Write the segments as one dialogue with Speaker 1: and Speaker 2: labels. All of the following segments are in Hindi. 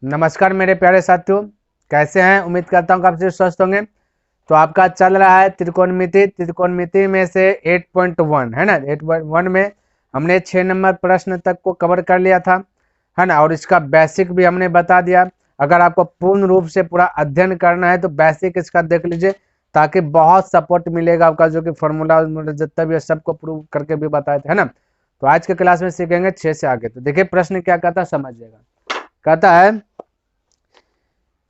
Speaker 1: नमस्कार मेरे प्यारे साथियों, कैसे हैं? उम्मीद करता हूँ कि आप सभी स्वस्थ होंगे। तो आपका चल रहा है त्रिकोणमिति में से 8.1 है ना। 8.1 में हमने 6 नंबर प्रश्न तक को कवर कर लिया था, है ना। और इसका बेसिक भी हमने बता दिया। अगर आपको पूर्ण रूप से पूरा अध्ययन करना है तो बेसिक इसका देख लीजिए, ताकि बहुत सपोर्ट मिलेगा आपका, जो कि फॉर्मूला जितना भी है सबको प्रूव करके भी बताए थे, है ना। तो आज के क्लास में सीखेंगे 6 से आगे। तो देखिए प्रश्न क्या कहता है, समझिएगा। कहता है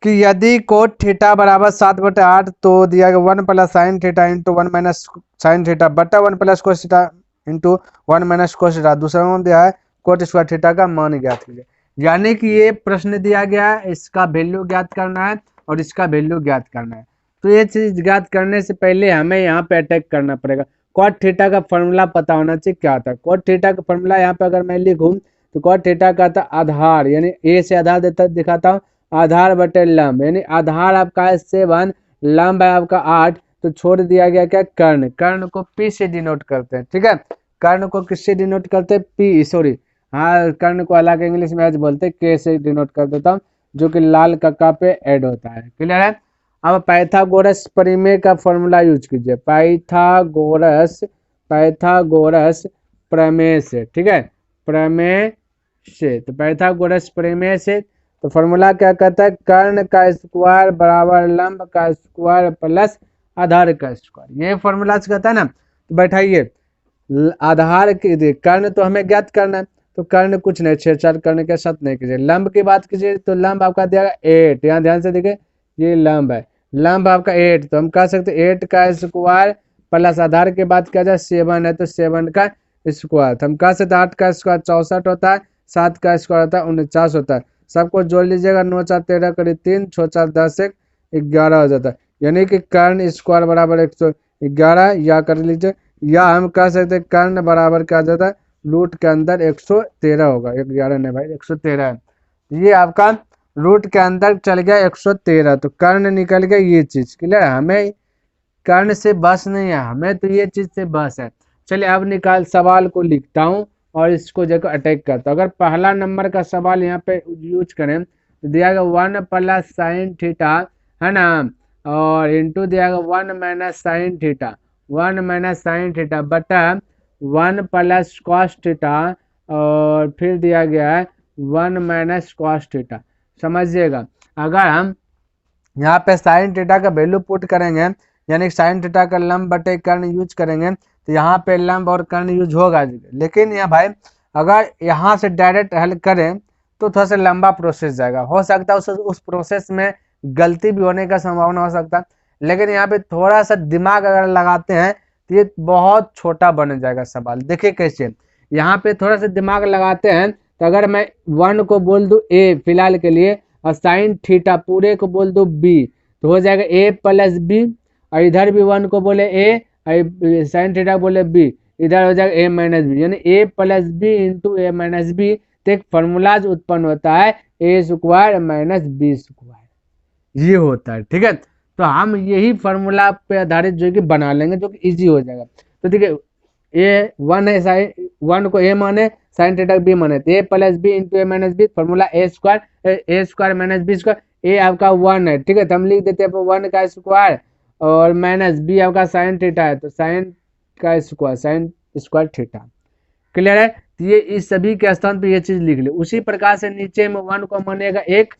Speaker 1: कि यदि कोट थीटा बराबर 7/8 तो दिया गया 1 plus sine theta into 1 minus sine theta बटा 1 plus cos theta into 1 minus cos theta. दूसरा में दिया है कोट स्क्वायर थीटा का मान ज्ञात कीजिए। यानी कि ये प्रश्न दिया गया है, इसका वैल्यू ज्ञात करना है और इसका वैल्यू ज्ञात करना है। तो ये चीज ज्ञात करने से पहले हमें यहाँ पे अटैक करना पड़ेगा। कॉट थीटा का फॉर्मूला पता होना चाहिए क्या था। कॉट थीटा का फॉर्मूला यहाँ पे अगर मैं लिखूं तो कॉट थीटा का था आधार, यानी ए से आधार देता दिखाता हूँ, आधार बटे लंब, यानी आधार आपका है 7, लंब है आपका 8, तो छोड़ दिया गया क्या, कर्ण। कर्ण को पी से डिनोट करते हैं, ठीक है। कर्ण को किससे डिनोट करते हैं, पी, सॉरी, हाँ, कर्ण को अलग इंग्लिश में आज बोलते हैं के से डिनोट कर देता हूँ, जो कि लाल कक्का पे ऐड होता है। क्लियर है। अब पाइथागोरस प्रमेय का फॉर्मूला यूज कीजिए, पाइथागोरस प्रमेय से, ठीक है, प्रमेय से। तो पाइथागोरस प्रमेय से तो फॉर्मूला क्या कहता है, कर्ण का स्क्वायर बराबर लंब का स्क्वायर प्लस आधार का स्क्वायर। ये फॉर्मूला कहता है ना। तो बैठाइए, आधार के कर्ण तो हमें ज्ञात करना है, तो कर्ण कुछ नहीं, छेड़छाड़ करने के साथ नहीं कीजिए। लंब की बात कीजिए तो लंब आपका दिया 8, यहाँ ध्यान से देखिए, ये लंब है, लंब आपका 8, तो हम कह सकते 8 का स्क्वायर प्लस आधार की बात किया जाए 7 है तो 7 का स्क्वायर। तो हम कह सकते 8 का स्क्वायर 64 होता है, 7 का स्क्वायर होता है 49 होता है। सबको जोड़ लीजिएगा, 9 4 13 करीब 3, 6 4 10 1 11 हो जाता है। यानी कि कर्ण स्क्वायर बराबर 111, या कर लीजिए, या हम कह सकते हैं कर्ण बराबर क्या जाता है, रूट के अंदर 113 होगा, 11 नहीं भाई 113 है। ये आपका रूट के अंदर चल गया 113, तो कर्ण निकल गया ये चीज। क्लियर है। हमें कर्ण से बस नहीं है, हमें तो ये चीज से बस है। चलिए अब निकाल सवाल को लिखता हूँ और इसको जगह अटैक करता हूँ। अगर पहला नंबर का सवाल यहाँ पे यूज करें तो दिया गया 1 प्लस साइन थीटा, है ना, और इंटू दिया गया 1 minus sine theta, 1 minus sine theta बटा 1 प्लस कॉस थीटा, और फिर दिया गया है 1 माइनस कॉस थीटा। समझिएगा, अगर हम यहाँ पे साइन थीटा का वैल्यू पुट करेंगे, यानी साइन थीटा का लंब बटे कर्ण यूज करेंगे, तो यहाँ पे लंब और कर्ण यूज होगा। लेकिन यहाँ भाई अगर यहाँ से डायरेक्ट हल करें तो थोड़ा सा लंबा प्रोसेस जाएगा, हो सकता है उस प्रोसेस में गलती भी होने का संभावना हो सकता है। लेकिन यहाँ पे थोड़ा सा दिमाग अगर लगाते हैं तो ये बहुत छोटा बन जाएगा सवाल। देखिए कैसे, यहाँ पे थोड़ा सा दिमाग लगाते हैं तो अगर मैं 1 को बोल दूं ए फिलहाल के लिए, और साइन थीटा पूरे को बोल दो बी, तो हो जाएगा ए प्लस बी, और इधर भी 1 को बोले ए, साइन थीटा बोले बी, इधर हो जाएगा ए माइनस बी, यानी ए plus B into A minus B. तो एक फॉर्मूलाज उत्पन्न होता है ए स्क्वायर माइनस बी स्क्वायर, ये होता है, ठीक है। तो हम यही फॉर्मूला पे आधारित जो कि बना लेंगे, जो कि इजी हो जाएगा। तो देखिए ए 1 है, साइन 1 को ए माने, साइन थीटा बी माने, तो ए plus B into A minus B, formula A square minus B square. ए आपका 1 है, ठीक है, तो हम लिख देते हैं 1 का स्क्वायर, और माइनस बी आपका साइन थीटा है, तो साइन का square, sine square theta. Clear है। तो ये इस सभी के स्थान पे ये चीज लिख ले। उसी प्रकार से नीचे में 1 को मानेगा 1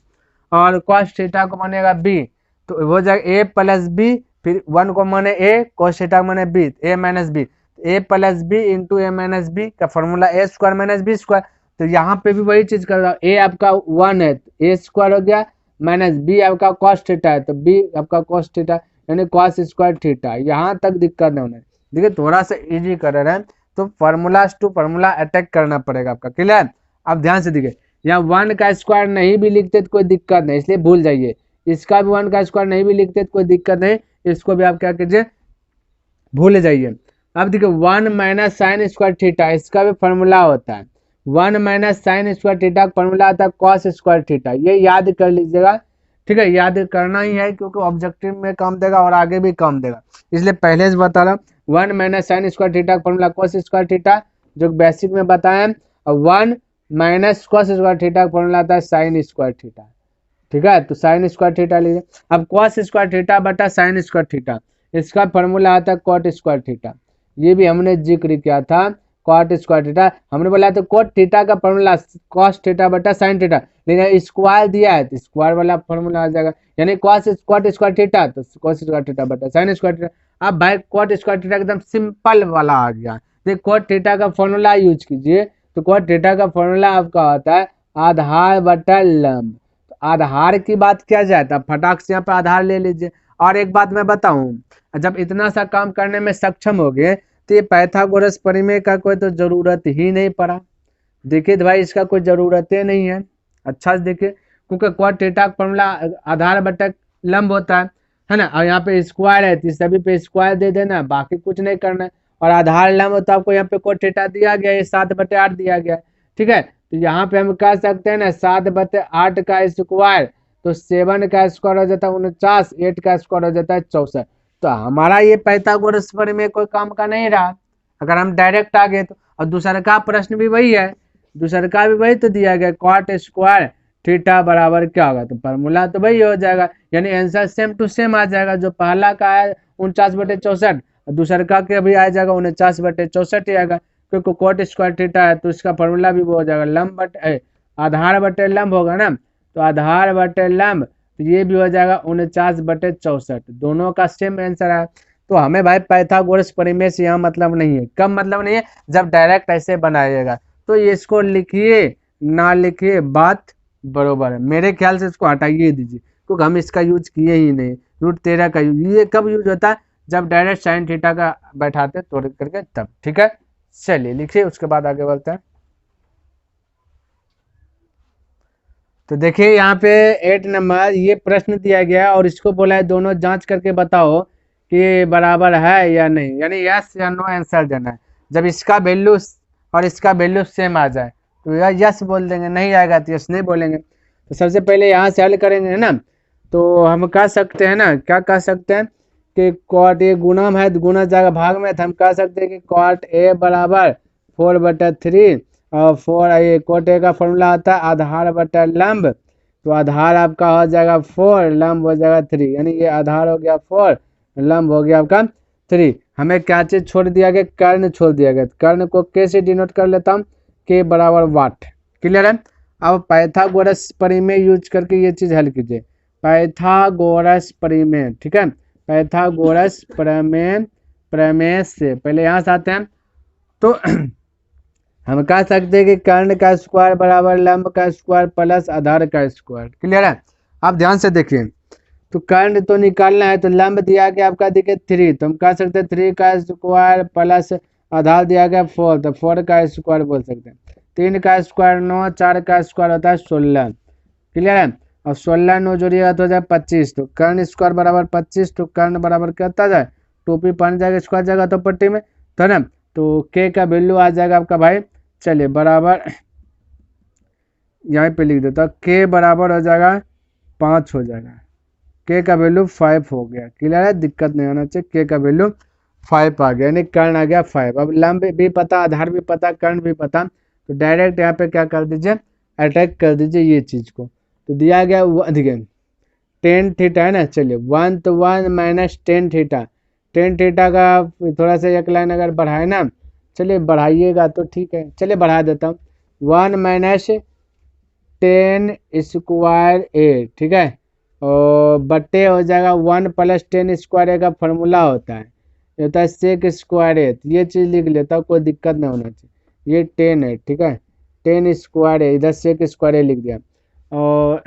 Speaker 1: और cos थीटा को मानेगा b, तो हो जाएगा a प्लस बी, फिर 1 को माने a, cos थीटा को माने b, a minus B, a plus B into A minus B का formula A square minus B square. तो यहाँ पे भी वही चीज कर रहा हूँ, a आपका 1 है तो ए स्क्वायर हो गया, माइनस बी आपका cos थीटा है तो b आपका cos थीटा, यानी cos स्क्वायर थीटा। यहाँ तक दिक्कत नहीं होना है। देखिए थोड़ा सा इजी कर रहे हैं, तो फॉर्मूला टू फॉर्मूला अटैक करना पड़ेगा आपका। क्लियर। अब ध्यान से देखिए, यहाँ 1 का स्क्वायर नहीं भी लिखते तो कोई दिक्कत नहीं, इसलिए भूल जाइए। इसका भी 1 का स्क्वायर नहीं भी लिखते तो कोई दिक्कत नहीं, इसको भी आप क्या कीजिए, भूल जाइए। अब देखिए 1 माइनस साइन स्क्वायर थीटा, इसका भी फॉर्मूला होता है, 1 माइनस साइन स्क्वायर थीटा का फॉर्मूला आता है कॉस स्क्वायर थीटा। ये याद कर लीजिएगा, ठीक है, याद करना ही है, क्योंकि ऑब्जेक्टिव में काम देगा और आगे भी काम देगा, इसलिए पहले से बता रहा हूँ। 1 माइनस साइन स्क्वायर थीटा का फॉर्मूला कॉस स्क्वायर थीटा, जो बेसिक में बताया, और 1 माइनस कॉस स्क्वायर थीटा का फॉर्मूला आता है साइन स्क्वायर थीटा। ठीक है। तो साइन स्क्वायर थीटा लीजिए। अब कॉस स्क्वायर थीटा बटा साइन स्क्वायर थीटा, इसका फॉर्मूला आता है कॉट स्क्वायर थीटा। ये भी हमने जिक्र किया था, कॉट स्क्वायर थीटा हमने बोला तो कॉट थीटा का फॉर्मूला कॉस थीटा बटा साइन थीटा, लेकिन स्क्वायर दिया है तो स्क्वायर वाला फॉर्मूला आ जाएगा, यानी कॉस कॉट स्क्वायर थीटा तो कॉस स्क्वायर थीटा बटा साइन स्क्वायर थीटा। अब भाई कॉट स्क्वायर थीटा एकदम सिंपल वाला आ गया। देखिए कॉट थीटा का फॉर्मूला यूज कीजिए, तो कॉट थीटा का फॉर्मूला आपका होता है आधार बटा लंब। तो आधार की बात किया जाए तो फटाक से यहाँ पे आधार ले लीजिए। और एक बात मैं बताऊं, जब इतना सा काम करने में सक्षम हो गए तो ये पाइथागोरस प्रमेय का कोई तो जरूरत ही नहीं पड़ा। देखिए तो भाई इसका कोई जरूरत ही नहीं है। अच्छा से देखिए, क्योंकि कॉट थीटा का फॉर्मूला आधार बटा लंब होता है ना, और यहाँ पे स्क्वायर है तो सभी पे स्क्वायर दे देना, बाकी कुछ नहीं करना है। और आधार लंब तो आपको यहाँ पे कॉट थीटा दिया गया, ये 7/8 दिया गया, ठीक है। तो यहाँ पे हम कह सकते हैं ना 7/8 का स्क्वायर, तो 7 का स्क्वायर हो जाता है 49, 8 का स्क्वायर हो जाता है 64। तो हमारा ये पाइथागोरस प्रमेय कोई काम का नहीं रहा, अगर हम डायरेक्ट आ गए तो। और दूसरा का प्रश्न भी वही है, दूसरा का भी वही तो दिया गया, कॉट स्क्वायर थीटा बराबर क्या होगा, तो फॉर्मूला तो वही हो जाएगा, यानी आंसर सेम टू सेम आ जाएगा। जो पहला का है 49/64, दूसरा का के भी आ जाएगा 49/64 ही आएगा, क्योंकि कॉट स्क्वायर थीटा है तो इसका फॉर्मूला भी वो हो जाएगा लंब बटे आधार बटे लंब होगा ना, तो आधार बटे लंब, तो ये भी हो जाएगा 49/64, दोनों का सेम आंसर है। तो हमें भाई पाइथागोरस प्रमेय से यहाँ मतलब नहीं है, कब मतलब नहीं है, जब डायरेक्ट ऐसे बनाइएगा तो ये इसको लिखिए ना लिखिए बात बरोबर है। मेरे ख्याल से इसको हटाइए दीजिए, क्योंकि हम इसका यूज किए ही नहीं। √13 का यूज ये कब यूज होता है, जब डायरेक्ट साइन थीटा का बैठाते तोड़ करके तब, ठीक है। चलिए लिखिए, उसके बाद आगे बढ़ते हैं। तो देखिए यहाँ पे 8 नंबर ये प्रश्न दिया गया और इसको बोला है दोनों जांच करके बताओ कि बराबर है या नहीं, यानी यस या नो आंसर देना है। जब इसका वैल्यू और इसका वैल्यू सेम आ जाए तो यह यस बोल देंगे, नहीं आएगा तो यस नहीं बोलेंगे। तो सबसे पहले यहाँ से हल करेंगे है ना, तो हम कह सकते हैं ना, क्या कह सकते हैं कि कॉट ए गुणम है, गुना जाएगा भाग में, तो हम कह सकते हैं कि कॉट ए बराबर 4/3 और 4 ये कॉट ए का फॉर्मूला आता है आधार बटा लंब, तो आधार आपका हो जाएगा 4, लंब हो जाएगा 3, यानी ये आधार हो गया 4, लंब हो गया आपका 3। हमें क्या चीज छोड़ दिया गया, कर्ण छोड़ दिया गया, कर्ण को कैसे डिनोट कर लेता हूँ, के बराबर वाट। क्लियर है। अब पाइथागोरस प्रमेय यूज करके ये चीज हल कीजिए, पाइथागोरस प्रमेय, ठीक है। पाइथागोरस प्रमेय से पहले यहाँ से आते हैं, तो हम कह सकते हैं कि कर्ण का स्क्वायर बराबर लंब का स्क्वायर प्लस आधार का स्क्वायर। क्लियर है। आप ध्यान से देखिए, तो कर्ण तो निकालना है, तो लंब दिया गया आपका देखिए 3, तो हम कह सकते हैं 3 का स्क्वायर प्लस आधार दिया गया 4, तो 4 का स्क्वायर बोल सकते हैं। 3 का स्क्वायर 9, 4 का स्क्वायर होता है 16। क्लियर है। और 16 9 जोड़िएगा तो हो जाए 25, तो कर्ण स्क्वायर बराबर 25, तो कर्ण बराबर क्या होता जाए, टोपी पहन जाएगा स्क्वायर जाएगा तो पट्टी में, तो ना, तो के का वैल्यू आ जाएगा आपका भाई, चलिए बराबर यहाँ पे लिख देता हूँ, के बराबर हो जाएगा 5 हो जाएगा, के का वैल्यू 5 हो गया। क्लियर है, दिक्कत नहीं आना चाहिए, के का वैल्यू 5 आ गया, यानी कर्ण आ गया 5। अब लंब भी पता, आधार भी पता, कर्ण भी पता, तो डायरेक्ट यहाँ पे क्या कर दीजिए, अटैक कर दीजिए ये चीज को। तो दिया गया देखिए टेन थीटा है ना, चलिए 1 तो 1 minus tan theta, tan theta का थोड़ा सा एक लाइन अगर बढ़ाए ना, चलिए बढ़ाइएगा तो ठीक है, चलिए बढ़ा देता हूँ, 1 माइनस टेन स्क्वायर ए, ठीक है, और बट्टे हो जाएगा 1 प्लस टेन स्क्वायर ए का फॉर्मूला होता है, ये होता है सेक स्क्वायर ए, ये चीज़ लिख लेता हूँ, कोई दिक्कत नहीं होना चाहिए। ये 10 है, ठीक है, 10 स्क्वायर ए, इधर सेक स्क्वायर ए लिख दिया। और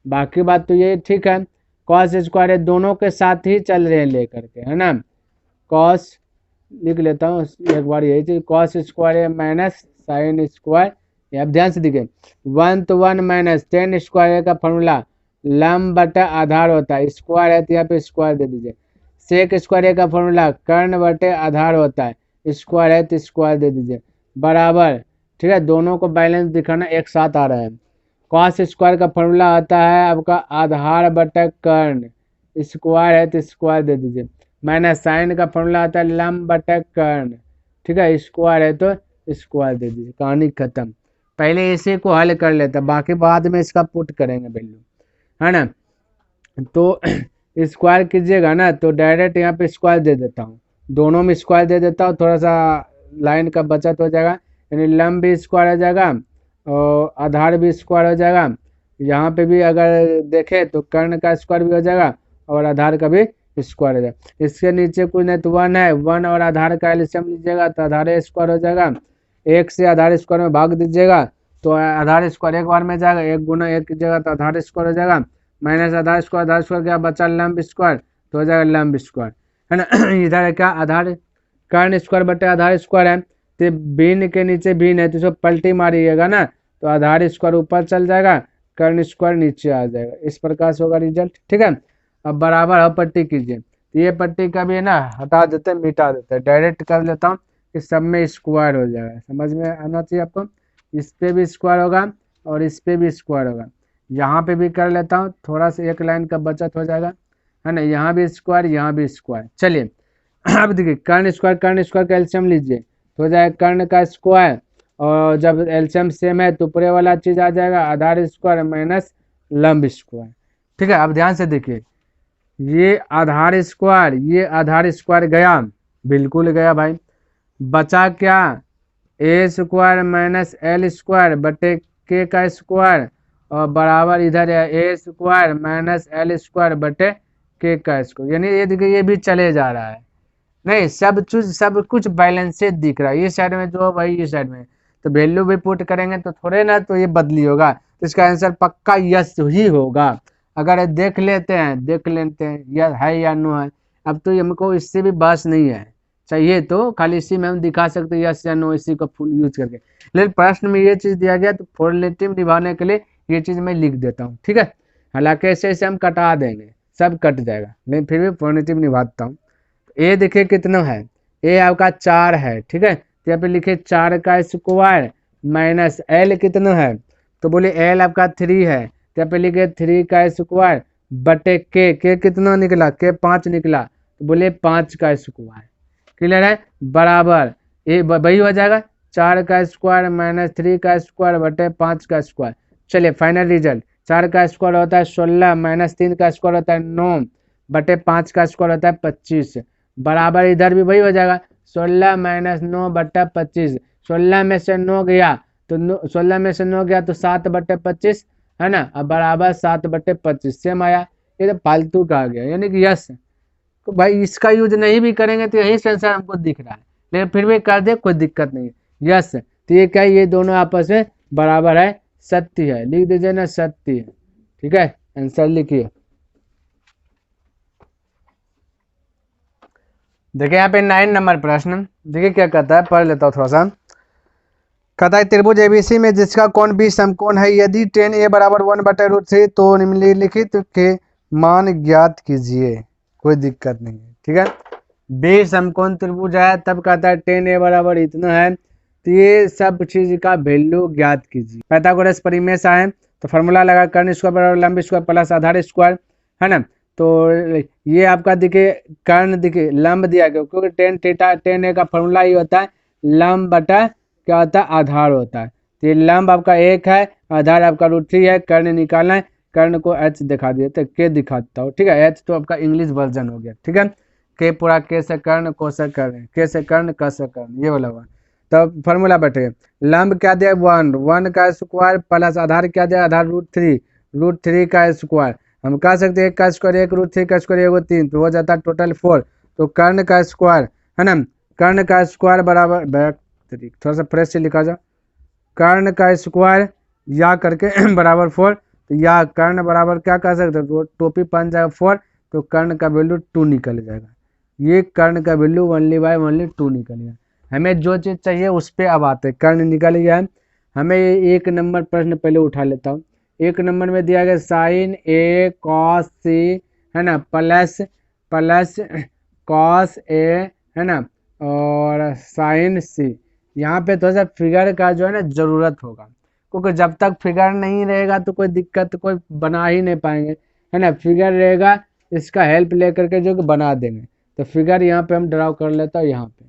Speaker 1: बाकी बात तो ये ठीक है, कॉस स्क्वायर ए दोनों के साथ ही चल रहे हैं लेकर के, है ना, कॉस लिख लेता हूँ एक बार, यही चीज कॉस स्क्वायर ए माइनस साइन स्क्वायर, अब ध्यान से देखिए 1 तो 1 माइनस टेन स्क्वायर का फॉर्मूला लंब बटा आधार होता है, स्क्वायर है तो यहाँ पे स्क्वायर दे दीजिए, सेक स्क्वायर का फॉर्मूला कर्ण बटे आधार होता है, स्क्वायर है तो स्क्वायर दे दीजिए, बराबर, ठीक है, दोनों को बैलेंस दिखाना एक साथ आ रहा है। कॉस स्क्वायर का फॉर्मूला आता है आपका आधार बटा कर्ण, स्क्वायर है तो स्क्वायर दे दीजिए, माइनस साइन का फॉर्मूला आता है लंब बटा कर्ण, ठीक है, स्क्वायर है तो स्क्वायर दे दीजिए, कहानी खत्म। पहले इसी को हल कर लेता, बाकी बाद में इसका पुट करेंगे वैल्यू। है ना। तो स्क्वायर कीजिएगा ना तो डायरेक्ट यहाँ पे स्क्वायर दे देता हूँ, दोनों में स्क्वायर दे देता हूँ, थोड़ा सा लाइन का बचत हो जाएगा, यानी लंब भी स्क्वायर हो जाएगा और आधार भी स्क्वायर हो जाएगा। यहाँ पे भी अगर देखें तो कर्ण का स्क्वायर भी हो जाएगा और आधार का भी स्क्वायर हो जाएगा। इसके नीचे कुछ नहीं तो 1 है, 1 और आधार का एलसीएम लीजिएगा तो आधार स्क्वायर हो जाएगा, 1 से आधार स्क्वायर में भाग दीजिएगा तो आधार स्क्वायर एक बार में जाएगा, 1 गुना 1 की जगह तो आधार स्क्वायर हो जाएगा, माइनस आधार स्क्वायर क्या बचा लंब स्क्वायर तो हो जाएगा लंब स्क्वायर, है ना। इधर है क्या आधार कर्ण स्क्वायर बटे आधार स्क्वायर है, तो भिन्न के नीचे भिन्न है तो इसको पलटी मारिएगा ना तो आधार स्क्वायर ऊपर चल जाएगा, कर्ण स्क्वायर नीचे आ जाएगा, इस प्रकार से होगा रिजल्ट। ठीक है, अब बराबर अब पट्टी कीजिए, तो ये पट्टी का भी है ना हटा देते हैं मिटा देते हैं, डायरेक्ट कर लेता हूँ, इस सब में स्क्वायर हो जाएगा, समझ में आना चाहिए आपको। इस पे भी स्क्वायर होगा और इस पे भी स्क्वायर होगा, यहाँ पे भी कर लेता हूँ, थोड़ा सा एक लाइन का बचत हो जाएगा, है ना। यहाँ भी स्क्वायर यहाँ भी स्क्वायर। चलिए अब देखिए कर्ण स्क्वायर का एलसीएम लीजिए तो हो जाएगा कर्ण का स्क्वायर, और जब एलसीएम सेम है तो पूरे वाला चीज आ जाएगा आधार स्क्वायर माइनस लंब स्क्वायर। ठीक है, अब ध्यान से देखिए ये आधार स्क्वायर गया, बिल्कुल गया भाई, बचा क्या ए स्क्वायर माइनस एल स्क्वायर बटे के का स्क्वायर और बराबर इधर है ए स्क्वायर माइनस एल स्क्वायर बटे के का स्क्वायर, यानी ये देखिए ये भी चले जा रहा है, नहीं सब कुछ बैलेंसेड दिख रहा है, ये साइड में जो भाई ये साइड में, तो वैल्यू भी पुट करेंगे तो थोड़े ना तो ये बदली होगा, तो इसका आंसर पक्का यस ही होगा। अगर देख लेते हैं यस है या नो है, अब तो हमको इससे भी बहस नहीं है, चाहिए तो खाली इसी में हम दिखा सकते हैं यस या नो, इसी को फुल यूज करके, लेकिन प्रश्न में ये चीज दिया गया तो फॉर्मेटिव निभाने के लिए ये चीज मैं लिख देता हूँ। ठीक है, हालांकि ऐसे ऐसे हम कटा देंगे, सब कट जाएगा, लेकिन फिर भी फॉर्मेटिव निभाता हूँ। ए देखिए कितना है, ए आपका 4 है, ठीक है, तो यहाँ पे लिखे 4 का स्क्वायर माइनस एल कितना है, तो बोले एल आपका 3 है, तो यहाँ पे लिखे 3 का स्क्वायर बटे के कितना निकला, के 5 निकला, तो बोले 5 का स्क्वायर, क्लियर है, बराबर ये वही हो जाएगा 4 का स्क्वायर माइनस 3 का स्क्वायर बटे 5 का स्क्वायर। चलिए फाइनल रिजल्ट, 4 का स्क्वायर होता है 16 माइनस 3 का स्क्वायर होता है 9 बटे 5 का स्क्वायर होता है 25, बराबर इधर भी वही हो जाएगा 16 माइनस 9 बट्टा 25, 16 में से 9 गया तो 16 में से 9 गया तो 7 बट्टे 25, है ना, अब बराबर 7 बट्टे 25 सेम आया, ये तो फालतू का आ गया, यानी कि यस, तो भाई इसका यूज नहीं भी करेंगे तो यही सेंसर हमको दिख रहा है, लेकिन फिर भी कर दे कोई दिक्कत नहीं है, यस, तो ये क्या ये दोनों आपस में बराबर है, सत्य है, लिख दीजिए ना सत्य है। ठीक है, आंसर लिखिए। देखिए यहाँ पे 9 नंबर प्रश्न, देखिए क्या कहता है, पढ़ लेता हूँ थोड़ा सा। कहता है त्रिभुज एबीसी में जिसका कोण बी समकोण है, यदि tan a बराबर 1/√3 तो निम्नलिखित के मान ज्ञात कीजिए, कोई दिक्कत नहीं है। ठीक है, बी समकोण त्रिभुज है, तब कहता है tan a बराबर इतना है, तो ये सब चीज का वैल्यू ज्ञात कीजिए। पाइथागोरस परिमेय है तो फॉर्मूला लगा कर्ण स्क्वायर बराबर लंब स्क्वायर प्लस आधार स्क्वायर, है ना, तो ये आपका देखिए कर्ण देखिए लंब दिया गया, क्योंकि tan a का फॉर्मूला ही होता है लंब बटा क्या होता है आधार होता है, तो ये लंब आपका 1 है, आधार आपका √3 है, कर्ण निकालना है, कर्ण को h दिखा दिए तो k दिखाता हूँ। ठीक है, h तो आपका इंग्लिश वर्जन हो गया। ठीक है, k पूरा k से कर्ण, को से कर्ण, k से कर्ण, क से कर्ण, ये वाला हुआ, तब फॉर्मूला बैठे लंब क्या दिया 1 का स्क्वायर प्लस आधार क्या दिया आधार √3 का स्क्वायर, हम कह सकते हैं 1 का स्क्वायर 1 √3 का स्क्वायर 1 3 तो हो जाता है टोटल 4, तो कर्ण का स्क्वायर, है ना, कर्ण का स्क्वायर बराबर थोड़ा सा फ्रेश से लिखा जाए, कर्ण का स्क्वायर या करके बराबर 4, तो या कर्ण बराबर क्या कह सकते हैं, टोपी पहन जाएगा 4, तो कर्ण का वैल्यू 2 निकल जाएगा, ये कर्ण का वैल्यू ओनली 2 निकलेगा। हमें जो चीज़ चाहिए उस पर अब आते हैं, कर्ण निकल गया है, हमें ये 1 नंबर प्रश्न पहले उठा लेता हूँ। 1 नंबर में दिया गया साइन ए कॉस सी, है ना, प्लस कॉस ए, है ना, और साइन सी, यहाँ पे थोड़ा सा फिगर का जो है ना ज़रूरत होगा, क्योंकि जब तक फिगर नहीं रहेगा तो कोई दिक्कत कोई बना ही नहीं पाएंगे, है ना, फिगर रहेगा इसका हेल्प लेकर के जो कि बना देंगे, तो फिगर यहाँ पे हम ड्राउ कर लेता हूँ, यहाँ पे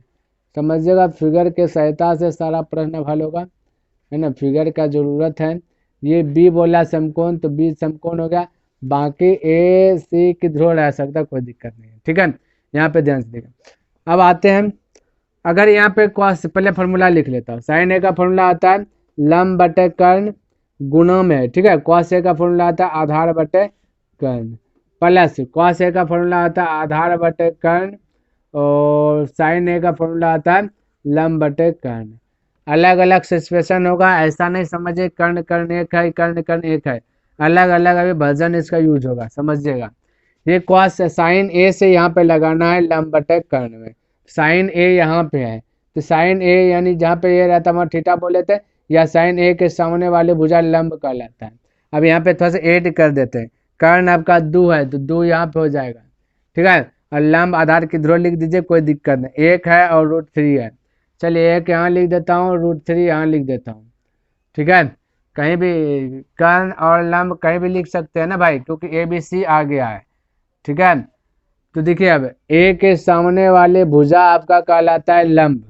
Speaker 1: समझिएगा फिगर के सहायता से सारा प्रश्न हल होगा, है ना, फिगर का ज़रूरत है। ये बी बोला समकोण तो बी समकोण हो गया, बाकी ए सी की ध्रुव रह सकता, कोई दिक्कत नहीं है, ठीक है। यहाँ पे ध्यान से देखिए। अब आते हैं, अगर यहाँ पे कॉस, पहले फॉर्मूला लिख लेता हूँ। साइन ए का फॉर्मूला आता है लंब बटे कर्ण गुणा में, ठीक है। कॉस ए का फॉर्मूला आता है आधार बटे कर्ण, प्लस कॉस ए का फॉर्मूला आता है आधार बटे कर्ण, और साइन ए का फॉर्मूला आता है लंब बटे कर्ण। अलग अलग सिचुएशन होगा, ऐसा नहीं समझिए कर्ण कर्ण एक है, कर्ण कर्ण एक है, अलग अलग अभी वर्जन इसका यूज होगा, समझिएगा। ये कॉस साइन ए से यहाँ पे लगाना है लंब बटे कर्ण में, साइन ए यहाँ पे है, तो साइन ए यानी जहाँ पे ये रहता है वहाँ थीटा बोले थे, या साइन ए के सामने वाले भुजा लंब कहलाता है। अब यहाँ पे थोड़ा सा ऐड कर देते हैं, कर्ण आपका 2 है तो 2 यहाँ पे हो जाएगा, ठीक है। और लंब आधार की ध्रुव लिख दीजिए, कोई दिक्कत नहीं, 1 है और √3 है। चलिए 1 यहाँ लिख देता हूँ, √3 यहाँ लिख देता हूँ, ठीक है। कहीं भी कर्ण और लंब कहीं भी लिख सकते हैं ना भाई, क्योंकि ए बी सी आ गया है, ठीक है। तो देखिए अब ए के सामने वाले भुजा आपका कहलाता है लंब,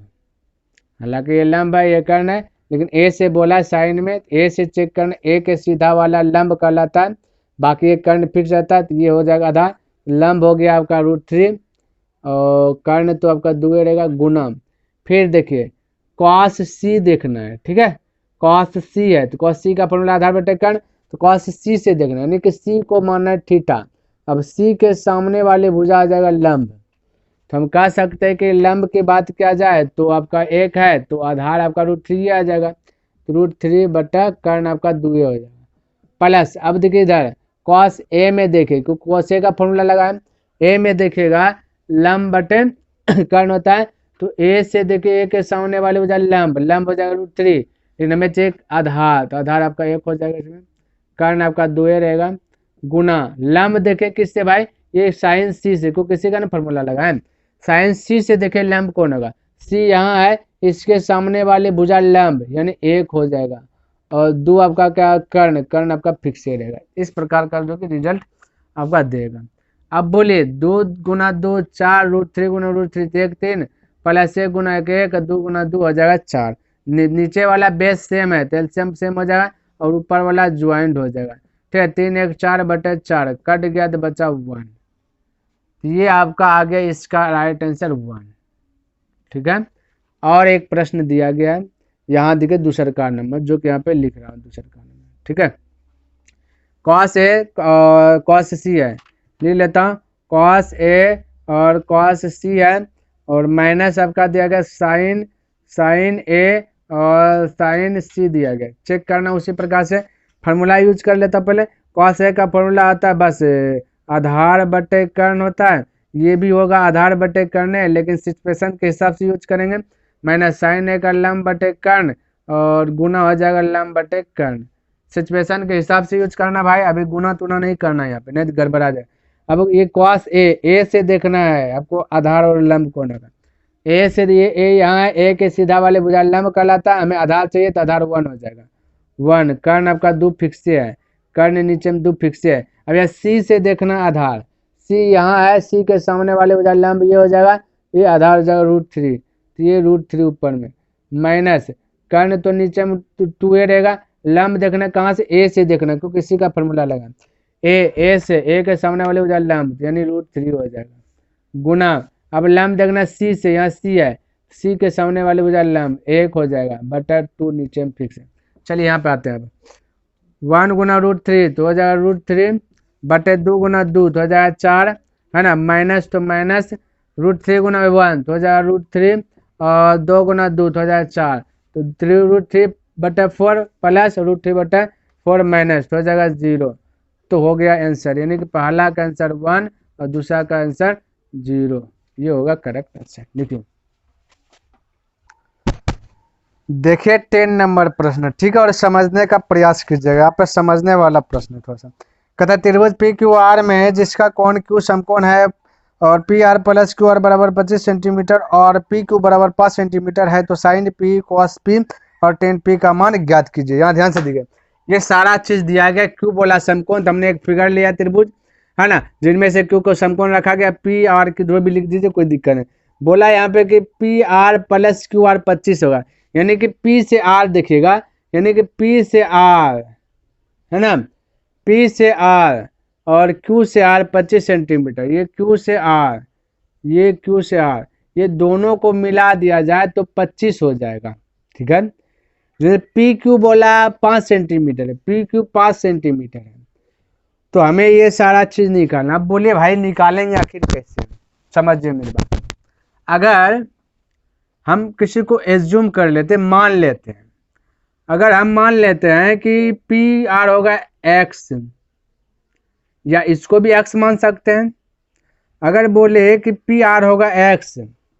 Speaker 1: हालांकि ये लंब है ये कर्ण है, लेकिन ए से बोला साइन में, ए से चेक करना, ए के सीधा वाला लंब कहलाता है, बाकी ये कर्ण फिक्स रहता है, तो ये हो जाएगा आधार। लंब हो गया आपका √3 और कर्ण तो आपका 2 रहेगा गुना। फिर देखिए कॉस सी देखना है, ठीक है। कॉस सी है तो कॉस सी का फॉर्मूला आधार बटे कर्ण, तो कॉस सी से देखना है, यानी कि सी को मानना है थीटा। अब सी के सामने वाले भुजा आ जाएगा लंब, तो हम कह सकते हैं कि लंब की बात किया जाए तो आपका 1 है तो आधार आपका √3 आ जाएगा, तो √3 बटा कर्ण आपका 2 हो जाएगा, प्लस अब देखिए इधर कॉस ए में देखिए, क्योंकि कॉस ए का फॉर्मूला लगाए, ए में देखिएगा लंब बटे कर्ण होता है, तो ए से देखिए ए के सामने वाले हो जाए लंब हो जाएगा √3, लेकिन हमें चेक आधार, तो आधार आपका 1 हो जाएगा, इसमें कर्ण आपका 2 रहेगा गुना। लंब देखे किससे भाई, ये साइन सी से, को किसी का ना फॉर्मूला लगाए, साइन सी से देखे लंब कौन होगा, सी यहाँ है, इसके सामने वाले भुजा लंब यानी 1 हो जाएगा, और 2 आपका क्या कर्ण, कर्ण आपका फिक्स रहेगा। इस प्रकार का जो कि रिजल्ट आपका देगा। अब बोलिए 2 गुना 2 4, √3 गुना √3 1 3, प्लस 1 गुना 1 1, 2 गुना 2 हो जाएगा 4। नीचे वाला बेस सेम है तो एलसीएम सेम हो जाएगा, और ऊपर वाला ज्वाइंट हो जाएगा, ठीक है। 3 1 4 बटे 4 कट गया तो बचा 1, ये आपका आ गया इसका राइट आंसर 1, ठीक है। और एक प्रश्न दिया गया है, यहाँ देखिए दूसरा का नंबर, जो कि यहाँ पे लिख रहा हूँ दूसरा का नंबर, ठीक है। कॉस ए कॉस सी है, लिख लेता हूँ कॉस ए और कॉस सी है, और माइनस आपका दिया गया साइन ए और साइन सी दिया गया, चेक करना उसी प्रकार से फार्मूला यूज कर लेता। पहले कॉस ए का फॉर्मूला आता है बस आधार बटे कर्ण होता है, ये भी होगा आधार बटे कर्ण है, लेकिन सिचुएशन के हिसाब से यूज करेंगे, माइनस साइन ए का लंब बटे कर्ण और गुना हो जाएगा लंब बटे कर्ण, सिचुएशन के हिसाब से यूज करना भाई, अभी गुना तुना नहीं करना है यहाँ पे, नहीं तो गड़बड़ा जाए। अब ये कॉस ए से देखना है आपको आधार और लंब कौन होगा, ए से ये ए यहाँ है, ए के सीधा वाले भुजा लंब कहलाता है, हमें आधार चाहिए तो आधार 1 हो जाएगा 1, कर्ण आपका 2 फिक्स है, कर्ण नीचे में 2 फिक्स है। अब यहाँ सी से देखना आधार, सी यहाँ है, सी के सामने वाले भुजा लंब ये हो जाएगा, ये आधार हो जाएगा √3, तो ये √3 ऊपर में, माइनस कर्ण तो नीचे में 2 रहेगा, लंब देखना कहाँ से, ए से देखना, क्योंकि सी का फॉर्मूला लगा, ए से, ए के सामने वाले भुजा लंब यानी √3 हो जाएगा गुना। अब लंब देखना सी से, यहाँ सी है, सी के सामने वाले भुजा लंब 1 हो जाएगा बटा 2 नीचे में फिक्स है। चलिए यहाँ पे आते हैं, अब 1 गुना √3 तो हो जाएगा √3 बटे 2 गुना 2 तो हो जाएगा 4, है ना, माइनस तो माइनस, √3 गुना 1 तो हो जाएगा √3 और 2 गुना 2 तो हो जाएगा 4, तो 3 √3 बटे 4 प्लस √3 बटे 4 माइनस तो हो जाएगा 0, तो हो गया आंसर, यानी कि पहला का आंसर 1 और दूसरा का आंसर 0, ये होगा करेक्ट आंसर। लिखिए देखिए 10 नंबर प्रश्न, ठीक है, और समझने का प्रयास कीजिएगा, यहाँ पे समझने वाला प्रश्न थोड़ा सा। कहता है त्रिभुज पी क्यू आर में जिसका कोण क्यू समकोण है और P R plus Q R बराबर 25 सेंटीमीटर और पी क्यू बराबर 5 सेंटीमीटर है, तो साइन पी कॉस पी और टेन पी का मान ज्ञात कीजिए। यहाँ ध्यान से देखिए, ये सारा चीज दिया गया, क्यू बोला समकोण, तो हमने एक फिगर लिया त्रिभुज, है ना, जिनमें से क्यू को समकोण रखा गया, पी आर की ध्रुव भी लिख दीजिए, कोई दिक्कत नहीं। बोला यहाँ पे कि P R plus Q R 25 होगा, यानी कि पी से आर देखिएगा, यानी कि पी से आर, है ना, पी से आर और Q से R 25 सेंटीमीटर, ये Q से R, ये Q से R, ये दोनों को मिला दिया जाए तो 25 हो जाएगा। ठीक है, जैसे PQ बोला 5 सेंटीमीटर है, PQ 5 सेंटीमीटर है, तो हमें ये सारा चीज निकालना। अब बोलिए भाई निकालेंगे आखिर कैसे, समझिए मेरी बात। अगर हम किसी को एज्यूम कर लेते, मान लेते हैं, अगर हम मान लेते हैं कि पी आर होगा एक्स, या इसको भी एक्स मान सकते हैं। अगर बोले कि पी आर होगा एक्स,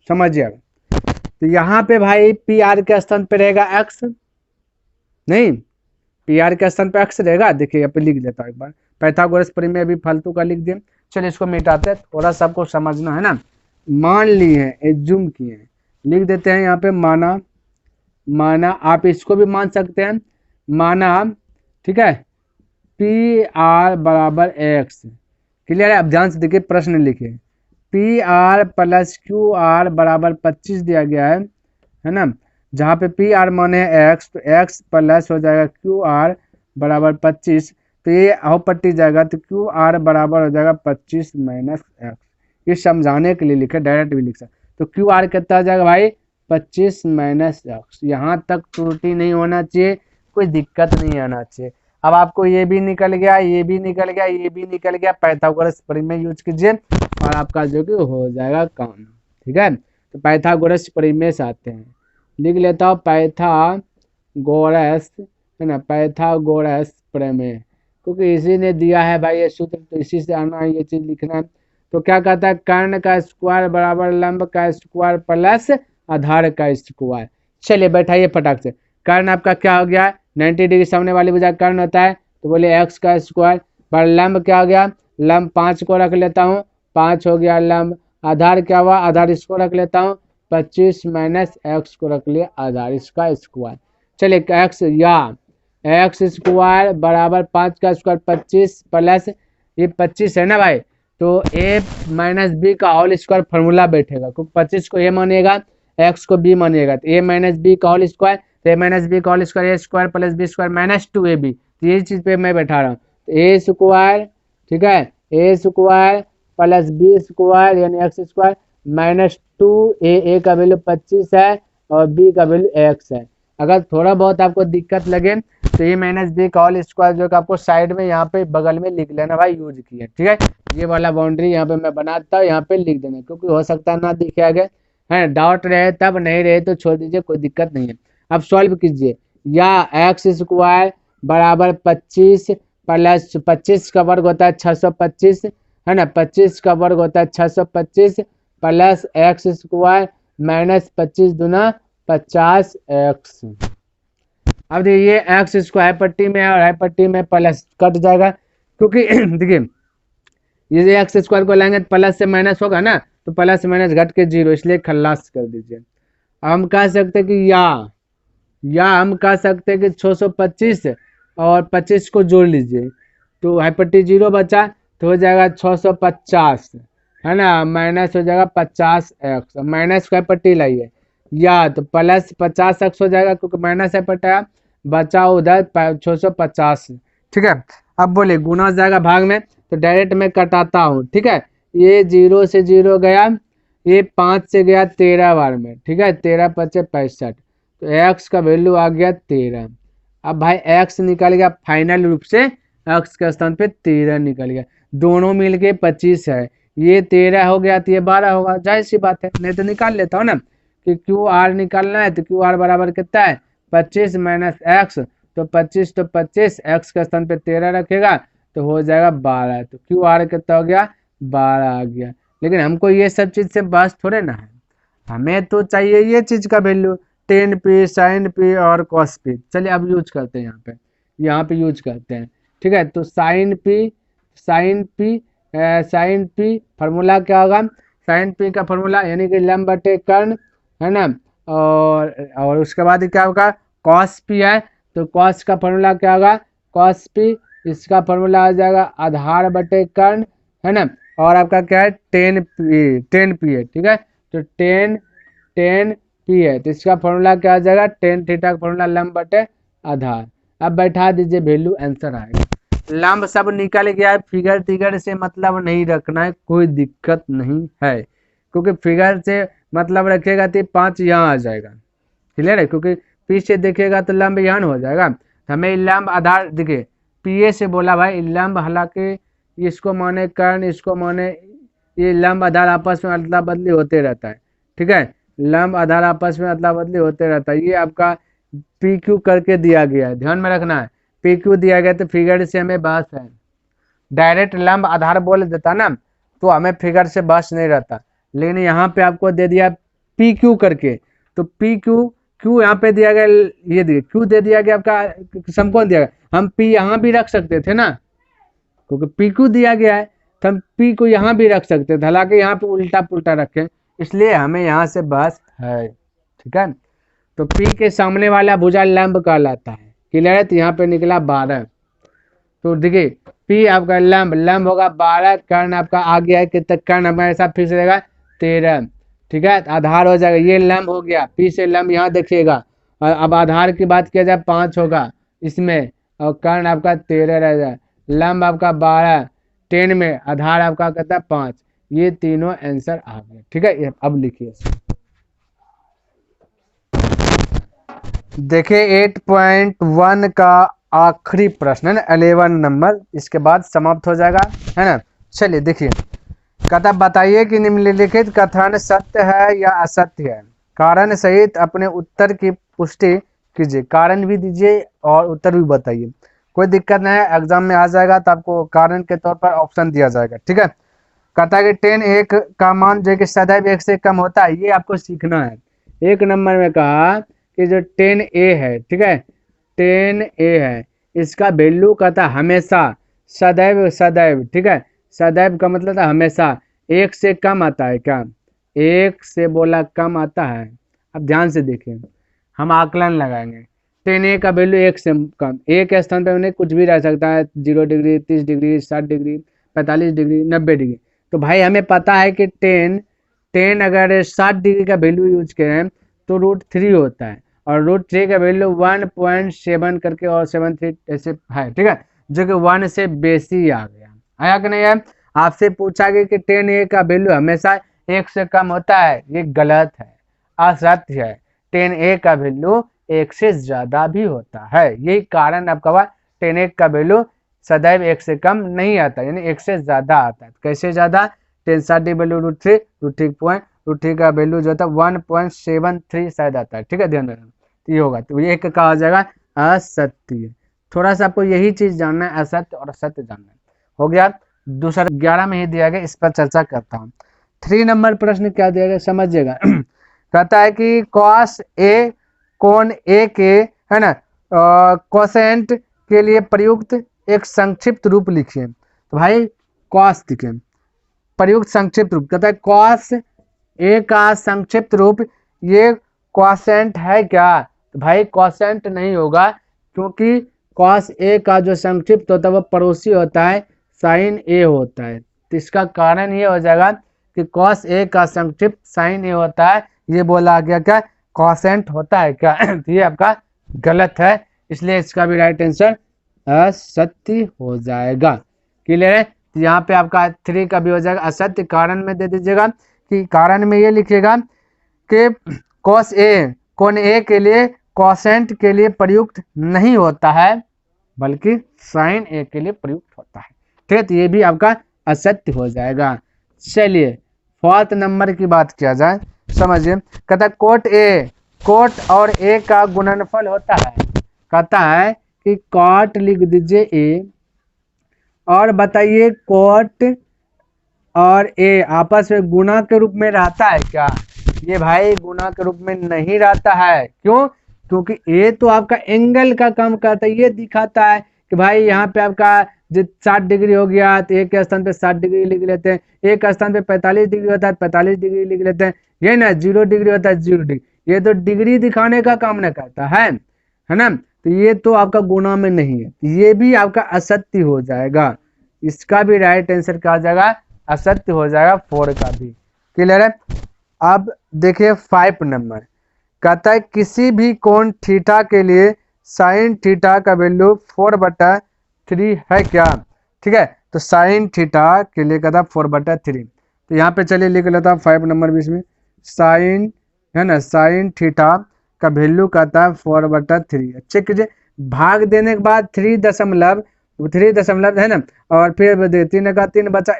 Speaker 1: समझिए, तो यहाँ पे भाई पी आर के स्थान पे रहेगा एक्स, नहीं पी आर के स्थान पे एक्स रहेगा। देखिए यहाँ पे लिख देता हूँ एक बार, पाइथागोरस प्रमेय अभी फालतू का लिख दिए। चलिए इसको मिटाते हैं, थोड़ा सा आपको समझना है ना। मान लिए हैं, एज्यूम किए हैं, लिख देते हैं यहाँ पे माना, माना, आप इसको भी मान सकते हैं, माना, ठीक है, पी आर बराबर एक्स। क्लियर है? अब ध्यान से देखिए, प्रश्न लिखिए, P R plus Q R बराबर 25 दिया गया है ना। जहाँ पे पी आर माने एक्स, तो एक्स प्लस हो जाएगा क्यू आर बराबर 25, तो ये आओ पट्टी जाएगा, तो क्यू आर बराबर हो जाएगा 25 माइनस एक्स। ये समझाने के लिए लिखे, डायरेक्ट भी लिख सकते, तो क्यू आर कितना आ जाएगा भाई 25 माइनस एक्स। यहाँ तक त्रुटि नहीं होना चाहिए, कोई दिक्कत नहीं आना चाहिए। अब आपको ये भी निकल गया, ये भी निकल गया, ये भी निकल गया, पाइथागोरस प्रमेय यूज कीजिए और आपका जो कि हो जाएगा काम। ठीक है, तो पाइथागोरस प्रमेय से आते हैं, लिख लेता हूँ पाइथागोरस, है ना, पाइथागोरस प्रमेय, क्योंकि इसी ने दिया है भाई ये सूत्र, तो इसी से आना है, ये चीज लिखना है। तो क्या कहता है, कर्ण का स्क्वायर बराबर लंब का स्क्वायर प्लस आधार का स्क्वायर। चलिए बैठाइए फटाक से, कर्ण आपका क्या हो गया, 90 डिग्री सामने वाली भुजा कर्ण होता है, तो बोले एक्स का स्क्वायर, पर लंब क्या हो गया, लंब 5 को रख लेता हूँ, 5 हो गया लंब, आधार क्या हुआ, आधार इसको रख लेता हूँ, 25 माइनस एक्स को रख लिया आधार इसका स्क्वायर। चलिए एक्स, या एक्स स्क्वायर बराबर 5 का स्क्वायर 25 प्लस ये 25 है ना भाई, तो ए माइनस बी का होल स्क्वायर फॉर्मूला बैठेगा, क्योंकि 25 को ए मानिएगा, एक्स को बी मानिएगा, तो ए माइनस बी का होल स्क्वायर, तो ए माइनस बी का whole square A square plus B square minus 2ab, तो ये चीज पे मैं बैठा रहा हूँ, तो ए स्क्वायर, ठीक है, ए स्क्वायर प्लस बी स्क्वायर यानी एक्स स्क्वायर माइनस 2a, ए का वैल्यू 25 है और बी का वैल्यू एक्स है। अगर थोड़ा बहुत आपको दिक्कत लगे तो ये माइनस बी का होल स्क्वायर जो कि आपको साइड में यहाँ पे बगल में लिख लेना भाई, यूज किया, ठीक है। ये वाला बाउंड्री यहाँ पे मैं बनाता हूँ, यहाँ पे लिख देना, क्योंकि हो सकता है ना दिखे आगे, है डाउट रहे तब, नहीं रहे तो छोड़ दीजिए, कोई दिक्कत नहीं है। अब सॉल्व कीजिए, या एक्स स्क्वायर बराबर 25 प्लस 25 का वर्ग होता है 625, है ना, 25 का वर्ग होता है 625 प्लस एक्स स्क्वायर माइनस 25 दुना 50 एक्स। अब देखिए एक्स स्क्वायर पट्टी में और हाई पट्टी में प्लस कट जाएगा, क्योंकि देखिए ये एक्स स्क्वायर को लाएंगे प्लस से माइनस होगा ना, तो प्लस माइनस घट के 0, इसलिए खल्लास कर दीजिए। हम कह सकते कि या हम कह सकते कि 625 और 25 को जोड़ लीजिए, तो हाई पट्टी 0 बचा, तो हो जाएगा 650, है ना, माइनस हो जाएगा 50 एक्स, माइनस का पट्टी लाइए, या तो प्लस 50 एक्स हो जाएगा, क्योंकि माइनस है पट्टा, बचा उधर 650। ठीक है, अब बोले गुना हो जाएगा भाग में, तो डायरेक्ट मैं कटाता हूँ, ठीक है, ये 0 से 0 गया, ये 5 से गया 13 बार में, ठीक है, 13 पचे 65, तो एक्स का वैल्यू आ गया 13। अब भाई एक्स निकल गया फाइनल रूप से, एक्स के स्थान पे 13 निकल गया, दोनों मिलके 25 है, ये 13 हो गया तो ये 12 होगा, जाहिर सी बात है, नहीं तो निकाल लेता हूँ ना कि क्यू आर निकालना है, तो क्यू आर बराबर कितना है 25 माइनस एक्स, तो 25 तो 25 एक्स के स्थान पे 13 रखेगा तो हो जाएगा 12, तो क्यू आर कितना हो गया 12 आ गया। लेकिन हमको ये सब चीज से बस थोड़े ना है, हमें तो चाहिए ये चीज का value, tan P sine P और कॉस पी। चलिए अब यूज करते हैं, यहाँ पे यूज करते हैं, ठीक है, तो साइन पी फार्मूला क्या होगा, साइन पी का फार्मूला यानी कि लंब बटे कर्ण, है ना, और उसके बाद क्या होगा कॉस पी है, तो कॉस का फार्मूला क्या होगा कॉस पी, इसका फार्मूला आ जाएगा आधार बटे कर्ण, है ना, और आपका क्या है टेन पी है, ठीक है, तो टेन पी है, तो इसका फार्मूला क्या आ जाएगा टेन थीटा का फार्मूला लंब बटे आधार। अब बैठा दीजिए वैल्यू, आंसर आएगा। लंब सब निकल गया है, फिगर तिगर से मतलब नहीं रखना है, कोई दिक्कत नहीं है, क्योंकि फिगर से मतलब रखेगा तो 5 यहाँ आ जाएगा, क्लियर है, क्योंकि पीछे देखेगा तो लंब यहाँ हो जाएगा। हमें लंब आधार देखिए पीए से बोला भाई लंब, हालांकि इसको माने कर्ण, इसको माने ये लंब आधार आपस में अदला बदली होते रहता है, ठीक है, लंब आधार आपस में अदला बदली होते रहता है। ये आपका पी क्यू करके दिया गया है, ध्यान में रखना है, पी क्यू दिया गया तो फिगर से हमें बहस है, डायरेक्ट लंब आधार बोल देता ना तो हमें फिगर से बहस नहीं रहता, लेकिन यहाँ पे आपको दे दिया पी क्यू करके, तो पी क्यू क्यू यहाँ पे दिया गया, ये देखिए क्यू दे दिया गया आपका समकोण दिया गया, हम पी यहाँ भी रख सकते थे ना, क्योंकि पी क्यू दिया गया है तो हम पी को यहाँ भी रख सकते थे, हालांकि यहाँ पे उल्टा पुल्टा रखें, इसलिए हमें यहाँ से बस है, ठीक है। तो पी के सामने वाला भुजा लंब कहलाता है, क्लियर है, तो यहाँ पे निकला 12, तो देखिए पी आपका लंब, लंब होगा 12, कर्ण आपका आ गया है कितना, कर्ण हमारे साथ फिक्स रहेगा 13, ठीक है, आधार हो जाएगा, ये लंब हो गया, पी से लंब यहाँ देखिएगा, और अब आधार की बात किया जाए 5 होगा इसमें, और कर्ण आपका 13 रह जाए, लंब आपका 12, 10 में आधार आपका कहता है 5, ये तीनों आंसर आ गए, ठीक है। अब लिखिए देखिए 8.1 का आखिरी प्रश्न है ना, 11 नंबर, इसके बाद समाप्त हो जाएगा, है ना। चलिए देखिए, कहता बताइए कि निम्नलिखित कथन सत्य है या असत्य है, कारण सहित अपने उत्तर की पुष्टि कीजिए, कारण भी दीजिए और उत्तर भी बताइए, कोई दिक्कत नहीं है, एग्जाम में आ जाएगा तो आपको कारण के तौर पर ऑप्शन दिया जाएगा, ठीक है। कहता है कि 10 1 का मान जो कि सदैव 1 से कम होता है, ये आपको सीखना है। 1 नंबर में कहा कि जो 10 ए है, ठीक है, 10 ए है, इसका वैल्यू कहता है हमेशा सदैव, सदैव, ठीक है, सदैव का मतलब था हमेशा 1 से कम आता है, क्या 1 से बोला कम आता है। अब ध्यान से देखिए, हम आकलन लगाएंगे, 10 ए का वैल्यू 1 से कम, ए के स्थान पर उन्हें कुछ भी रह सकता है, 0 degree, 30 degree, 60 degree, 45 degree, 90 degree, तो भाई हमें पता है कि 10 अगर 60 डिग्री का वैल्यू यूज करें तो √3 होता है, और √3 का वैल्यू 1.7 करके और 73 ऐसे है, ठीक है, जो कि 1 से बेसी आ गया, आया कि नहीं है। आपसे पूछा गया कि 10 ए का वैल्यू हमेशा 1 से कम होता है, ये गलत है, असत्य है, 10 ए का वैल्यू 1 से ज्यादा भी होता है, यही कारण आपका हुआ 10 ए का वैल्यू सदैव 1 से कम नहीं आता, यानी 1 से ज्यादा आता है। कैसे ज्यादा, 10 60 वैल्यू √3 का वैल्यू जो था 1.73 शायद आता है, ठीक है, ध्यान रखना, तो ये होगा, तो ये एक कहा जाएगा असत्य। थोड़ा सा आपको यही चीज जानना है, असत्य और सत्य जानना है, हो गया। दूसरा 11 में ही दिया गया, इस पर चर्चा करता हूँ। 3 नंबर प्रश्न क्या दिया गया समझिएगा। कहता है कि कॉस ए कोण ए के, है ना, कोसेंट के लिए प्रयुक्त एक संक्षिप्त रूप लिखिए, तो भाई कॉस लिखे, प्रयुक्त संक्षिप्त रूप, कहता है कॉस ए का संक्षिप्त रूप, ये क्वोशेंट है क्या, तो भाई क्वोशेंट नहीं होगा, क्योंकि कॉस ए का जो संक्षिप्त होता है वो पड़ोसी होता है साइन ए होता है, तो इसका कारण ये हो जाएगा कि कॉस ए का संक्षिप्त साइन ए होता है, ये बोला गया क्या क्वोशेंट होता है क्या। तो ये आपका गलत है, इसलिए इसका भी राइट आंसर असत्य हो जाएगा, क्लियर है। तो यहाँ पे आपका 3 का भी हो जाएगा असत्य, कारण में दे दीजिएगा कि कारण में ये लिखिएगा कि कॉस ए कोण ए के लिए क्वोशेंट के लिए प्रयुक्त नहीं होता है, बल्कि साइन ए के लिए प्रयुक्त होता है, ठीक है, तो ये भी आपका असत्य हो जाएगा। चलिए 4th नंबर की बात किया जाए, समझिए, कहता है कोट और ए का गुणनफल होता है, कहता है कि कॉट लिख दीजिए ए, और बताइए कोट और ए आपस में गुणा के रूप में रहता है क्या, ये भाई गुणा के रूप में नहीं रहता है, क्यों, क्योंकि ए तो आपका एंगल का काम करता है, ये दिखाता है कि भाई यहाँ पे आपका 60 डिग्री हो गया तो एक के स्थान पे 60 डिग्री लिख लेते हैं, एक स्थान पे 45 डिग्री होता है 45 डिग्री लिख लेते हैं, ये ना 0 डिग्री होता है 0 डिग्री, ये तो डिग्री दिखाने का काम नहीं करता है ना, तो ये तो आपका गुणा में नहीं है, ये भी आपका असत्य हो जाएगा, इसका भी राइट आंसर क्या हो जाएगा असत्य हो जाएगा, 4 का भी, क्लियर है। अब देखिए 5 नंबर, कहता है किसी भी कोण थीटा के लिए साइन थीटा का वैल्यू 4/2 3 है क्या, ठीक है। तो साइन थीटा के लिए क्या था 4/3। तो यहाँ पे चलिए लिख लेता हूँ 5 नंबर भी इसमें, साइन है ना, साइन थीटा का वैल्यू का था 4/3। चेक कीजिए, भाग देने के बाद 3 दशमलव है ना, और फिर 3 का 3 बचा,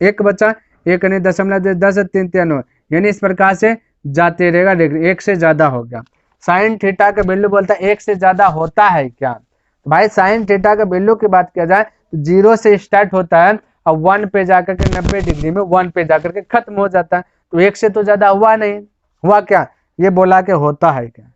Speaker 1: एक बचा, एक नहीं दशमलव 10 3 3 यानी इस प्रकार से जाते रहेगा। डिग्री एक से ज्यादा हो गया, साइन थीटा का वैल्यू बोलता है एक से ज्यादा होता है क्या। भाई साइन थीटा का वैल्यू की बात किया जाए तो 0 से स्टार्ट होता है और 1 पे जाकर के 90 डिग्री में 1 पे जाकर के खत्म हो जाता है। तो एक से तो ज्यादा हुआ नहीं, हुआ क्या, ये बोला कि होता है क्या,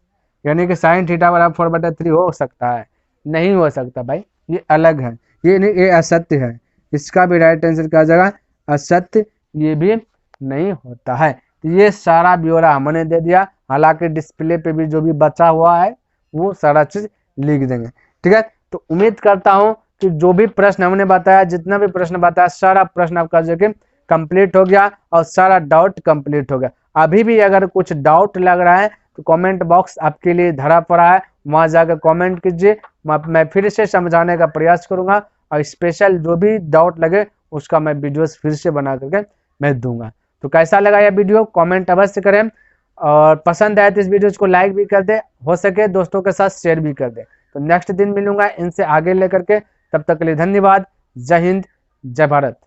Speaker 1: यानी कि साइन थीटा बराबर 4/3 हो सकता है, नहीं हो सकता भाई, ये अलग है, ये नहीं, ये असत्य है। इसका भी राइट आंसर क्या जाएगा, असत्य, ये भी नहीं होता है। तो ये सारा ब्यौरा हमने दे दिया, हालांकि डिस्प्ले पे भी जो भी बचा हुआ है वो सारा चीज लिख देंगे, ठीक है। तो उम्मीद करता हूं कि जो भी प्रश्न हमने बताया, जितना भी प्रश्न बताया, सारा प्रश्न आपका जो कि कंप्लीट हो गया और सारा डाउट कंप्लीट हो गया। अभी भी अगर कुछ डाउट लग रहा है तो कमेंट बॉक्स आपके लिए धरा पड़ा है, वहां जाकर कमेंट कीजिए, मैं फिर से समझाने का प्रयास करूंगा और स्पेशल जो भी डाउट लगे उसका मैं वीडियोस फिर से बना करके मैं दूंगा। तो कैसा लगा यह वीडियो कमेंट अवश्य करें, और पसंद आए तो इस वीडियो को लाइक भी कर दे, हो सके दोस्तों के साथ शेयर भी कर दे। तो नेक्स्ट दिन मिलूंगा इनसे आगे लेकर के, तब तक के लिए धन्यवाद। जय हिंद, जय भारत।